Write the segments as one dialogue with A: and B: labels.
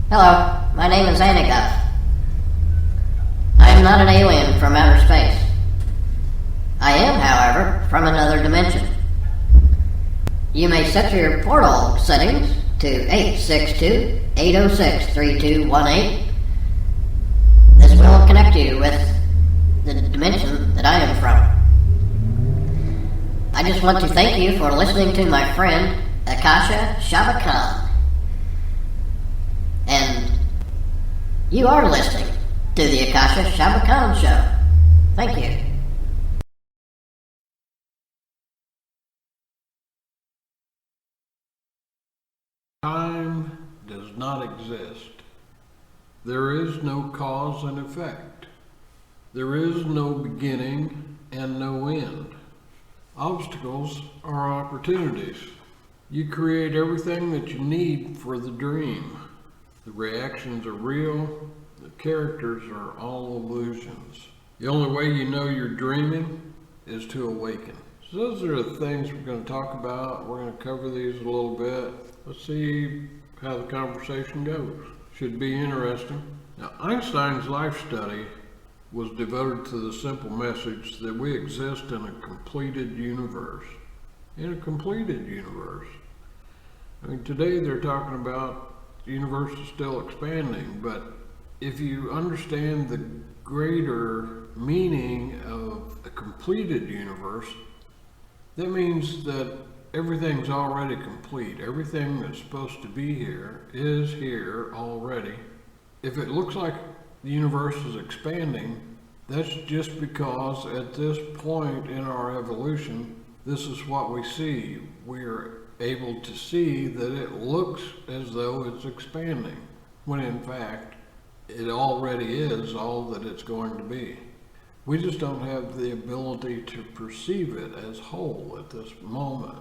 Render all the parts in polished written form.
A: Hello, my name is Anaguff. I am not an alien from outer space. I am, however, from another dimension. You may set your portal settings to 862-806-3218. This will connect you with the dimension that I am from. I just want to thank you for listening to my friend Akasha Shabba Khaan. And you are listening to the Akasha Shabba Khaan Show. Thank you.
B: Time does not exist. There is no cause and effect. There is no beginning and no end. Obstacles are opportunities. You create everything that you need for the dream. The reactions are real. The characters are all illusions. The only way you know you're dreaming is to awaken. So those are the things we're going to talk about. We're going to cover these a little bit. Let's see how the conversation goes. Should be interesting. Now, Einstein's life study was devoted to the simple message that we exist in a completed universe. In a completed universe. I mean, today they're talking about the universe is still expanding, but if you understand the greater meaning of a completed universe, that means that everything's already complete. Everything that's supposed to be here is here already. If it looks like the universe is expanding, that's just because at this point in our evolution, this is what we see. We're able to see that it looks as though it's expanding, when in fact, it already is all that it's going to be. We just don't have the ability to perceive it as whole at this moment.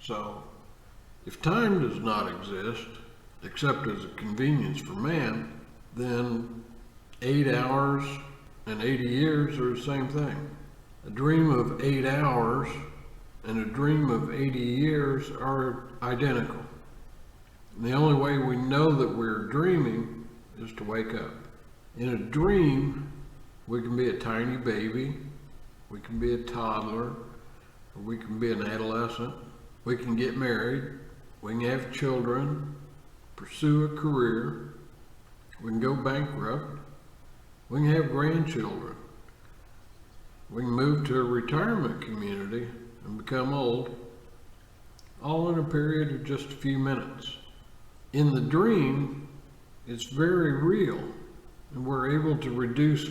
B: So, if time does not exist, except as a convenience for man, then 8 hours and 80 years are the same thing. A dream of 8 hours and a dream of 80 years are identical. And the only way we know that we're dreaming is to wake up. In a dream, we can be a tiny baby, we can be a toddler, or we can be an adolescent. We can get married, we can have children, pursue a career, we can go bankrupt, we can have grandchildren, we can move to a retirement community and become old, all in a period of just a few minutes. In the dream, it's very real, and we're able to reduce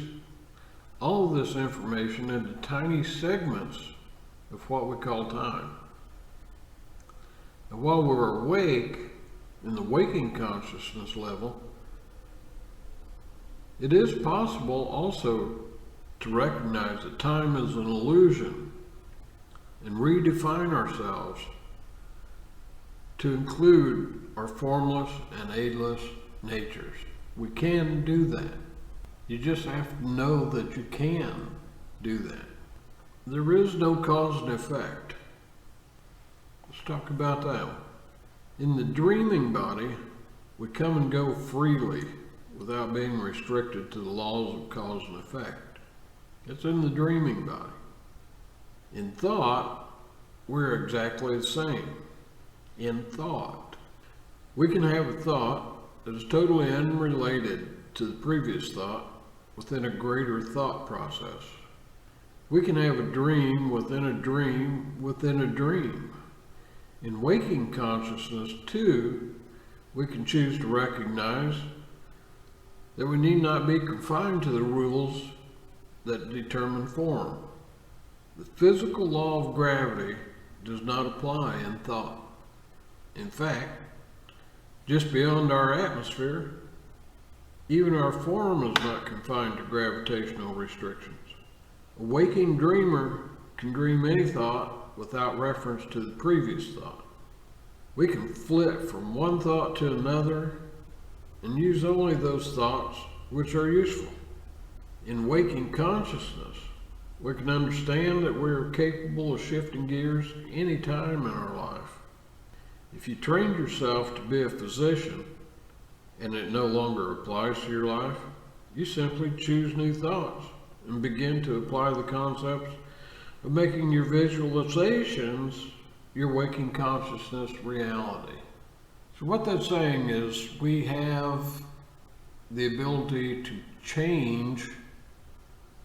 B: all of this information into tiny segments of what we call time. And while we're awake, in the waking consciousness level, it is possible also to recognize that time is an illusion and redefine ourselves to include our formless and aidless natures. We can do that. You just have to know that you can do that. There is no cause and effect. Let's talk about that. In the dreaming body, we come and go freely without being restricted to the laws of cause and effect. It's in the dreaming body. In thought, we're exactly the same. In thought. We can have a thought that is totally unrelated to the previous thought within a greater thought process. We can have a dream within a dream within a dream. In waking consciousness, too, we can choose to recognize that we need not be confined to the rules that determine form. The physical law of gravity does not apply in thought. In fact, just beyond our atmosphere, even our form is not confined to gravitational restrictions. A waking dreamer can dream any thought without reference to the previous thought. We can flip from one thought to another and use only those thoughts which are useful. In waking consciousness, we can understand that we are capable of shifting gears any time in our life. If you trained yourself to be a physician, and it no longer applies to your life, you simply choose new thoughts and begin to apply the concepts of making your visualizations your waking consciousness reality. So what that's saying is we have the ability to change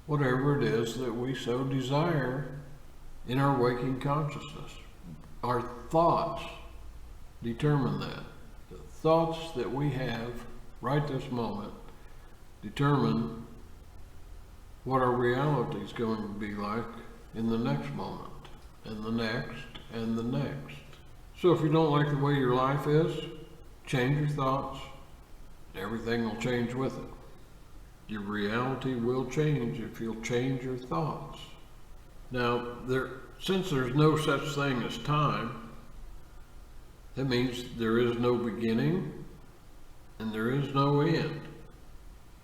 B: whatever it is that we so desire in our waking consciousness. Our thoughts determine that. The thoughts that we have right this moment determine what our reality is going to be like in the next moment, and the next, and the next. So if you don't like the way your life is, change your thoughts. Everything will change with it. Your reality will change if you'll change your thoughts. Now, since there's no such thing as time, that means there is no beginning and there is no end.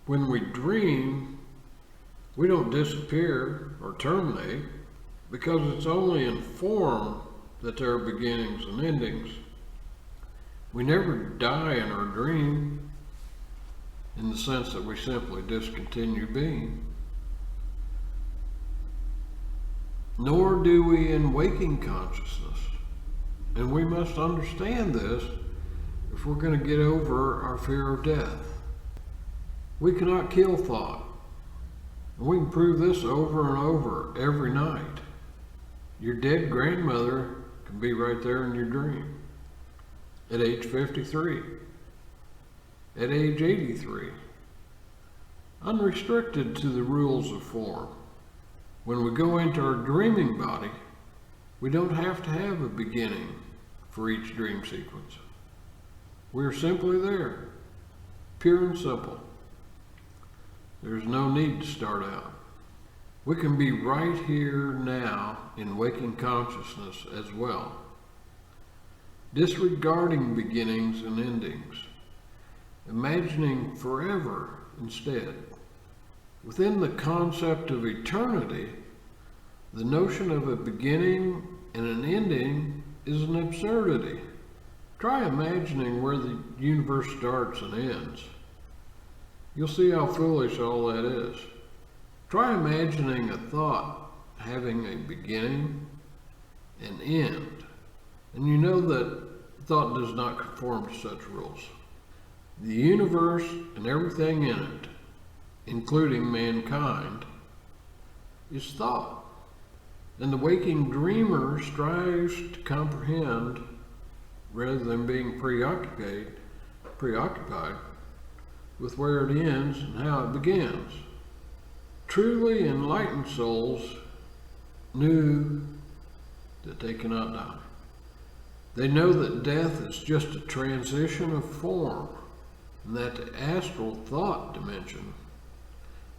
B: When we dream, we don't disappear or terminate because it's only in form that there are beginnings and endings. We never die in our dream in the sense that we simply discontinue being. Nor do we in waking consciousness. And we must understand this if we're going to get over our fear of death. We cannot kill thought. And we can prove this over and over every night. Your dead grandmother can be right there in your dream. At age 53. At age 83. Unrestricted to the rules of form. When we go into our dreaming body, we don't have to have a beginning for each dream sequence. We're simply there, pure and simple. There's no need to start out. We can be right here now in waking consciousness as well, disregarding beginnings and endings, imagining forever instead. Within the concept of eternity, the notion of a beginning and an ending is an absurdity. Try imagining where the universe starts and ends. You'll see how foolish all that is. Try imagining a thought having a beginning and end, and you know that thought does not conform to such rules. The universe and everything in it, including mankind, is thought. And the waking dreamer strives to comprehend rather than being preoccupied with where it ends and how it begins. Truly enlightened souls knew that they cannot die. They know that death is just a transition of form, and that the astral thought dimension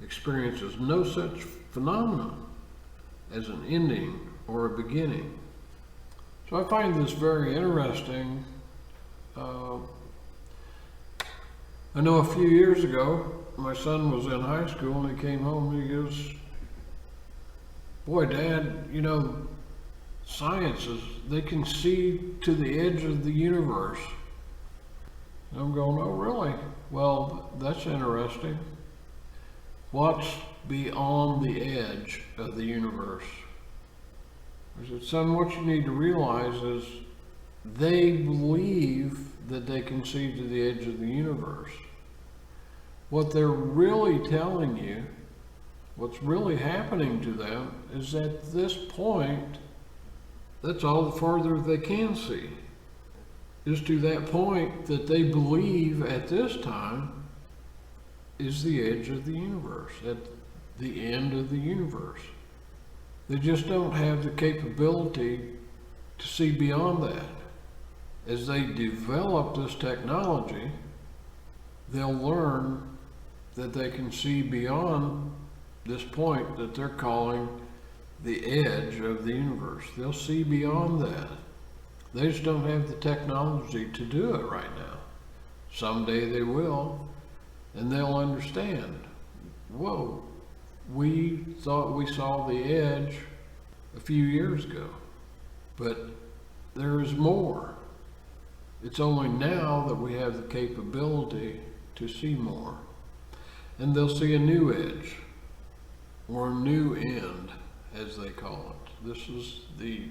B: experiences no such phenomenon as an ending or a beginning. So I find this very interesting. I know a few years ago, my son was in high school and he came home and he goes, "Boy, Dad, you know, sciences, they can see to the edge of the universe." And I'm going, "Oh, really? Well, that's interesting. What's beyond the edge of the universe?" I said, "Son, what you need to realize is they believe that they can see to the edge of the universe. What they're really telling you, what's really happening to them, is at this point, that's all the farther they can see, is to that point that they believe at this time is the edge of the universe, at the end of the universe. They just don't have the capability to see beyond that. As they develop this technology, they'll learn that they can see beyond this point that they're calling the edge of the universe. They'll see beyond that. They just don't have the technology to do it right now. Someday they will, and they'll understand, whoa, we thought we saw the edge a few years ago, but there is more. It's only now that we have the capability to see more. And they'll see a new edge, or a new end, as they call it. This is the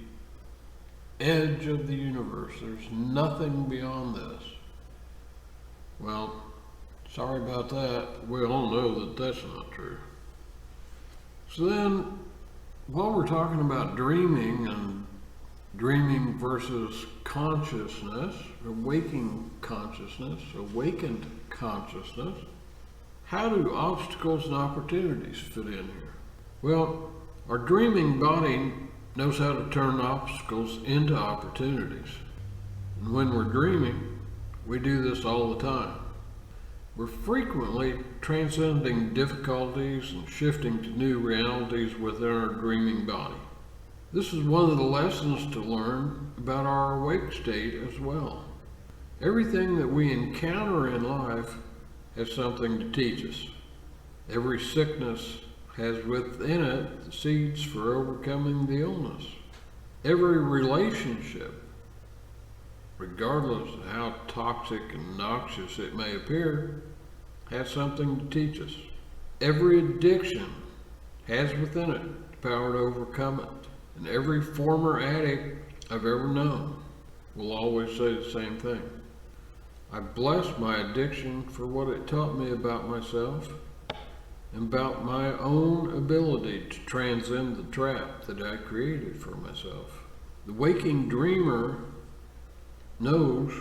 B: edge of the universe. There's nothing beyond this. Well, sorry about that. We all know that that's not true. So then, while we're talking about dreaming and dreaming versus consciousness, awakened consciousness, how do obstacles and opportunities fit in here? Well, our dreaming body knows how to turn obstacles into opportunities. And when we're dreaming, we do this all the time. We're frequently transcending difficulties and shifting to new realities within our dreaming body. This is one of the lessons to learn about our awake state as well. Everything that we encounter in life has something to teach us. Every sickness has within it the seeds for overcoming the illness. Every relationship, regardless of how toxic and noxious it may appear, has something to teach us. Every addiction has within it the power to overcome it. And every former addict I've ever known will always say the same thing. I bless my addiction for what it taught me about myself and about my own ability to transcend the trap that I created for myself. The waking dreamer knows,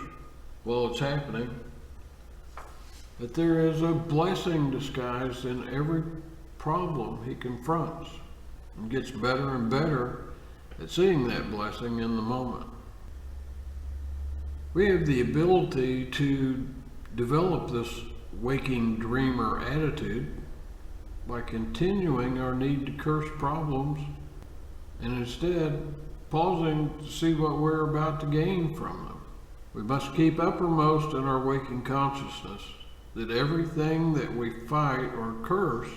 B: while it's happening, that there is a blessing disguised in every problem he confronts, and gets better and better at seeing that blessing in the moment. We have the ability to develop this waking dreamer attitude by continuing our need to curse problems and instead pausing to see what we're about to gain from them. We must keep uppermost in our waking consciousness that everything that we fight or curse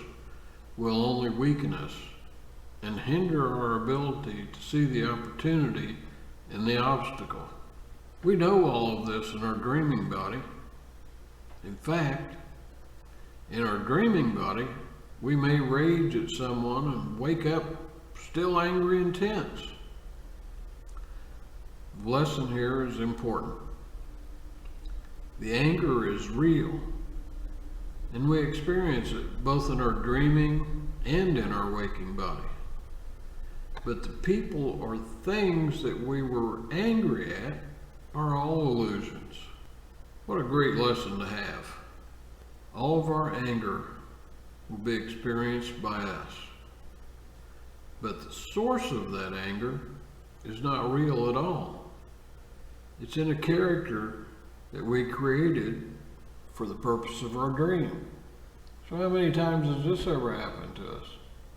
B: will only weaken us and hinder our ability to see the opportunity in the obstacle. We know all of this in our dreaming body. In fact, in our dreaming body, we may rage at someone and wake up still angry and tense. The lesson here is important. The anger is real, and we experience it both in our dreaming and in our waking body. But the people or things that we were angry at are all illusions. What a great lesson to have. All of our anger will be experienced by us. But the source of that anger is not real at all. It's in a character that we created for the purpose of our dream. So how many times has this ever happened to us?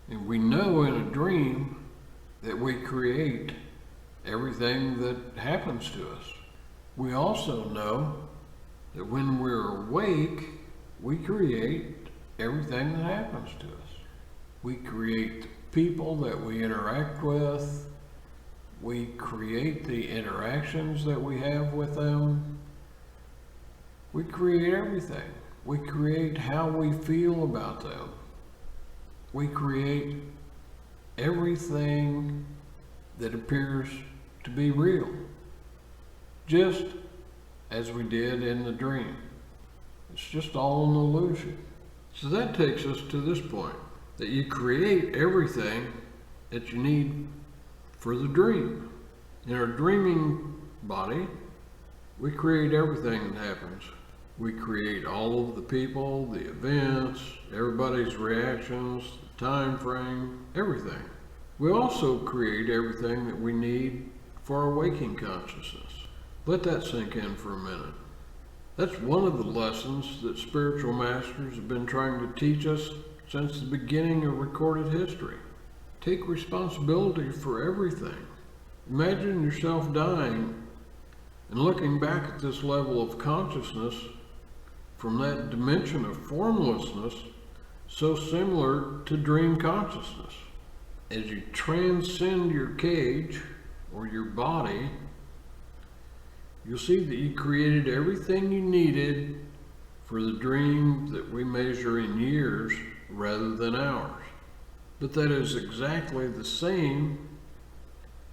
B: And we know in a dream that we create everything that happens to us. We also know that when we're awake, we create everything that happens to us. We create the people that we interact with. We create the interactions that we have with them. We create everything. We create how we feel about them. We create everything that appears to be real, just as we did in the dream. It's just all an illusion. So that takes us to this point, that you create everything that you need for the dream. In our dreaming body, we create everything that happens. We create all of the people, the events, everybody's reactions, the time frame, everything. We also create everything that we need for our waking consciousness. Let that sink in for a minute. That's one of the lessons that spiritual masters have been trying to teach us since the beginning of recorded history. Take responsibility for everything. Imagine yourself dying and looking back at this level of consciousness from that dimension of formlessness so similar to dream consciousness. As you transcend your cage or your body you'll see that you created everything you needed for the dream that we measure in years rather than hours. But that is exactly the same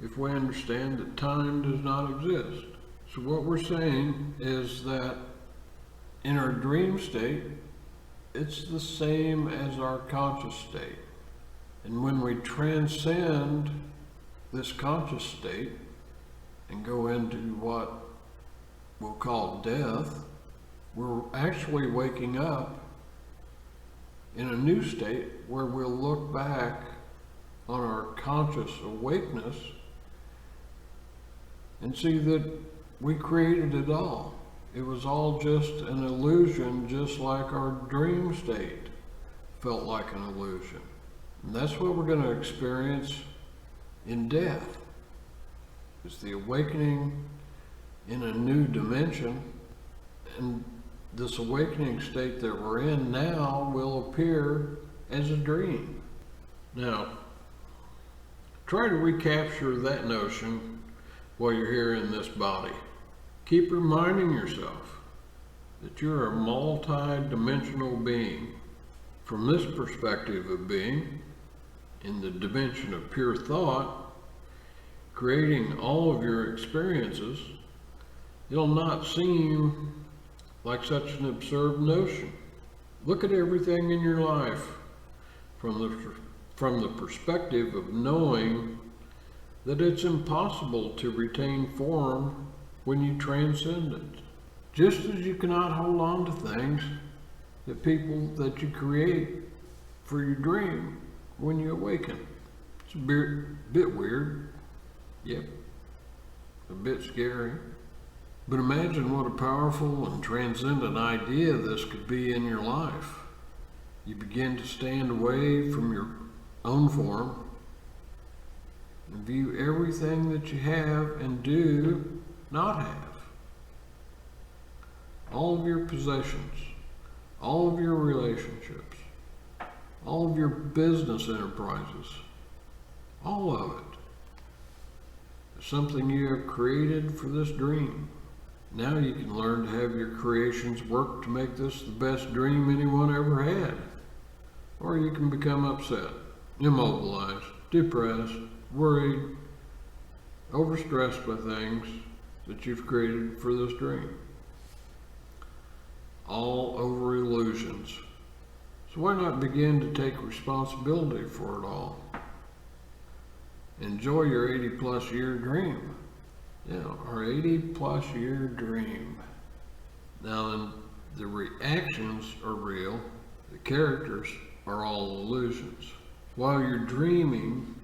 B: if we understand that time does not exist. So what we're saying is that in our dream state, it's the same as our conscious state. And when we transcend this conscious state and go into what we'll call death, we're actually waking up in a new state where we'll look back on our conscious awakeness and see that we created it all. It was all just an illusion, just like our dream state felt like an illusion. And that's what we're going to experience in death. It's the awakening in a new dimension, and this awakening state that we're in now will appear as a dream. Now, try to recapture that notion while you're here in this body. Keep reminding yourself that you're a multi-dimensional being. From this perspective of being, in the dimension of pure thought, creating all of your experiences, it'll not seem like such an absurd notion. Look at everything in your life from the perspective of knowing that it's impossible to retain form when you transcend it. Just as you cannot hold on to things that you create for your dream when you awaken. It's a bit weird, yep, a bit scary. But imagine what a powerful and transcendent idea this could be in your life. You begin to stand away from your own form and view everything that you have and do not have. All of your possessions, all of your relationships, all of your business enterprises, all of it is something you have created for this dream. Now you can learn to have your creations work to make this the best dream anyone ever had. Or you can become upset, immobilized, depressed, worried, overstressed by things that you've created for this dream. All over illusions. So why not begin to take responsibility for it all? Enjoy your 80+ year dream. Yeah, our 80+ year dream. Now then, the reactions are real, the characters are all illusions. While you're dreaming,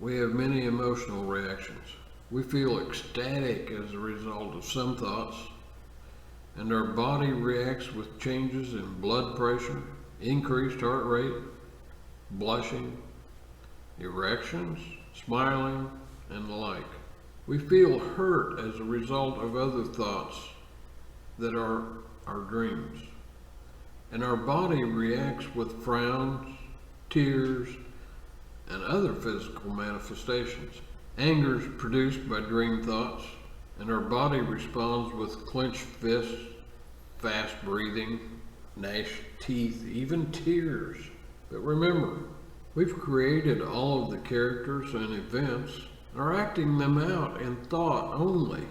B: we have many emotional reactions. We feel ecstatic as a result of some thoughts, and our body reacts with changes in blood pressure, increased heart rate, blushing, erections, smiling, and the like. We feel hurt as a result of other thoughts that are our dreams. And our body reacts with frowns, tears, and other physical manifestations. Anger is produced by dream thoughts, and our body responds with clenched fists, fast breathing, gnashed teeth, even tears. But remember, we've created all of the characters and events, are acting them out in thought only,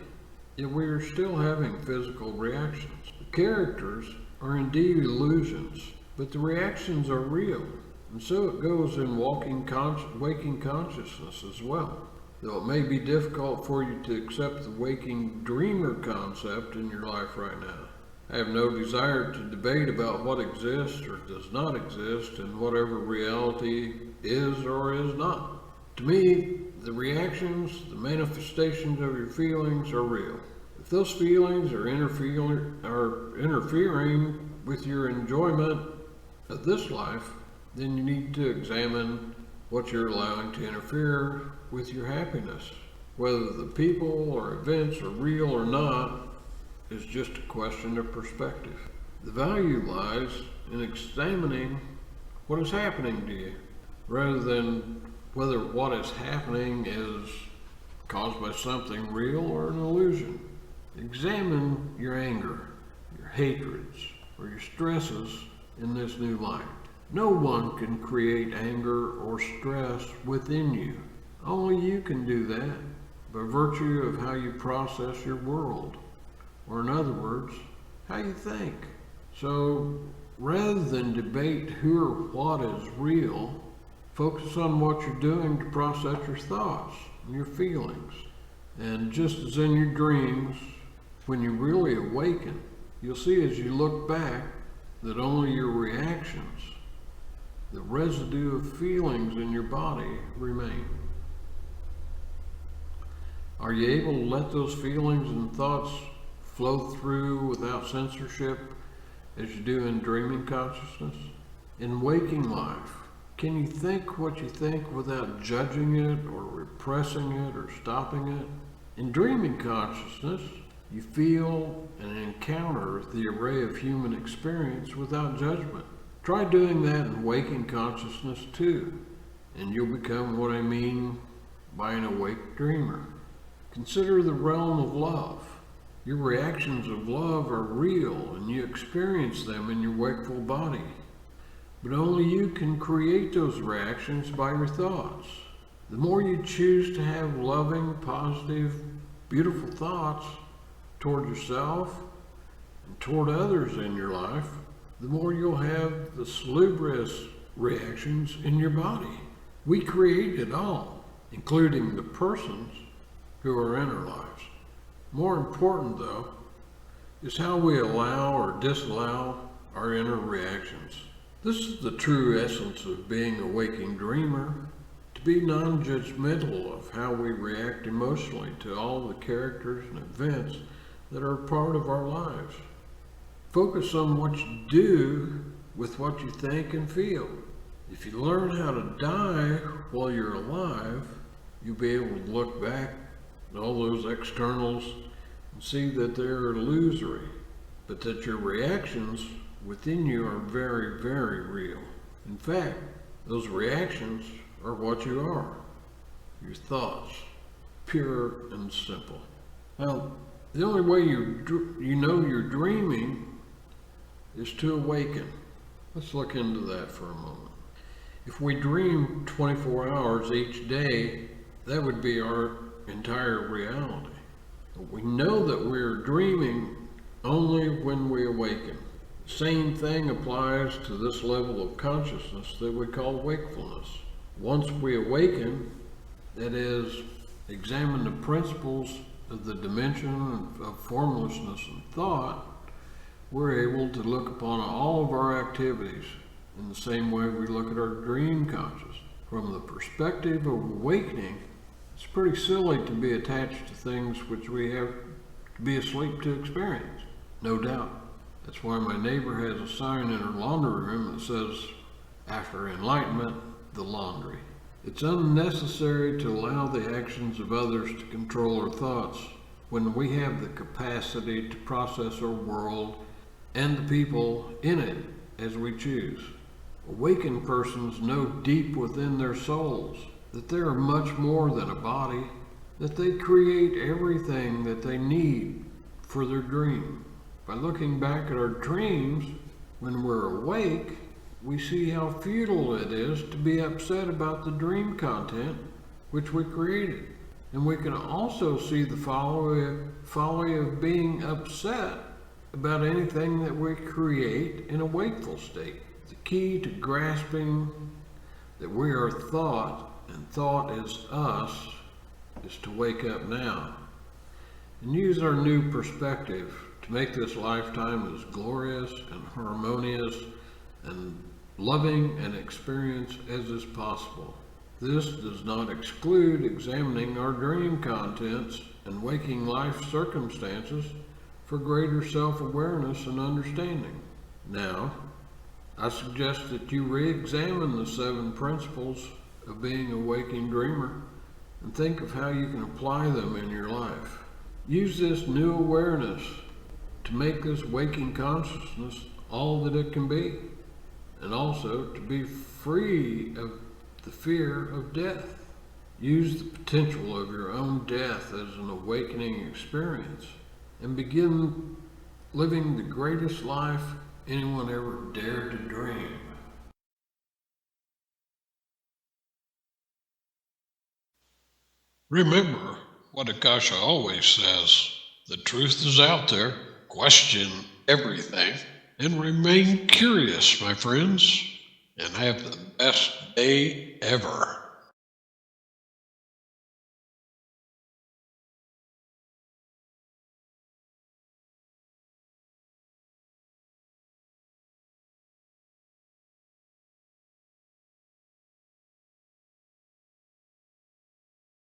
B: yet we are still having physical reactions. The characters are indeed illusions, but the reactions are real, and so it goes in waking consciousness as well. Though it may be difficult for you to accept the waking dreamer concept in your life right now, I have no desire to debate about what exists or does not exist in whatever reality is or is not. To me, the reactions, the manifestations of your feelings are real. If those feelings are interfering with your enjoyment of this life, then you need to examine what you're allowing to interfere with your happiness. Whether the people or events are real or not is just a question of perspective. The value lies in examining what is happening to you, rather than whether what is happening is caused by something real or an illusion. Examine your anger, your hatreds, or your stresses in this new light. No one can create anger or stress within you. Only you can do that by virtue of how you process your world, or in other words, how you think. So rather than debate who or what is real, focus on what you're doing to process your thoughts and your feelings. And just as in your dreams, when you really awaken, you'll see as you look back that only your reactions, the residue of feelings in your body, remain. Are you able to let those feelings and thoughts flow through without censorship as you do in dreaming consciousness? In waking life, can you think what you think without judging it or repressing it or stopping it? In dreaming consciousness, you feel and encounter the array of human experience without judgment. Try doing that in waking consciousness too, and you'll become what I mean by an awake dreamer. Consider the realm of love. Your reactions of love are real and you experience them in your wakeful body. But only you can create those reactions by your thoughts. The more you choose to have loving, positive, beautiful thoughts toward yourself and toward others in your life, the more you'll have the salubrious reactions in your body. We create it all, including the persons who are in our lives. More important, though, is how we allow or disallow our inner reactions. This is the true essence of being a waking dreamer, to be non-judgmental of how we react emotionally to all the characters and events that are part of our lives. Focus on what you do with what you think and feel. If you learn how to die while you're alive, you'll be able to look back at all those externals and see that they're illusory, but that your reactions within you are very, very real. In fact, those reactions are what you are, your thoughts, pure and simple. Now, the only way you know you're dreaming is to awaken. Let's look into that for a moment. If we dream 24 hours each day, that would be our entire reality. But we know that we're dreaming only when we awaken. The same thing applies to this level of consciousness that we call wakefulness. Once we awaken, that is, examine the principles of the dimension of formlessness and thought, we're able to look upon all of our activities in the same way we look at our dream consciousness. From the perspective of awakening, it's pretty silly to be attached to things which we have to be asleep to experience, no doubt. That's why my neighbor has a sign in her laundry room that says, "After enlightenment, the laundry." It's unnecessary to allow the actions of others to control our thoughts when we have the capacity to process our world and the people in it as we choose. Awakened persons know deep within their souls that they are much more than a body, that they create everything that they need for their dream. By looking back at our dreams, when we're awake, we see how futile it is to be upset about the dream content which we created. And we can also see the folly of being upset about anything that we create in a wakeful state. The key to grasping that we are thought and thought is us is to wake up now and use our new perspective to make this lifetime as glorious and harmonious and loving an experience as is possible. This does not exclude examining our dream contents and waking life circumstances for greater self-awareness and understanding. Now, I suggest that you re-examine the 7 principles of being a waking dreamer and think of how you can apply them in your life. Use this new awareness to make this waking consciousness all that it can be, and also to be free of the fear of death. Use the potential of your own death as an awakening experience and begin living the greatest life anyone ever dared to dream. Remember what Akasha always says, the truth is out there, question everything, and remain curious, my friends, and have the best day ever.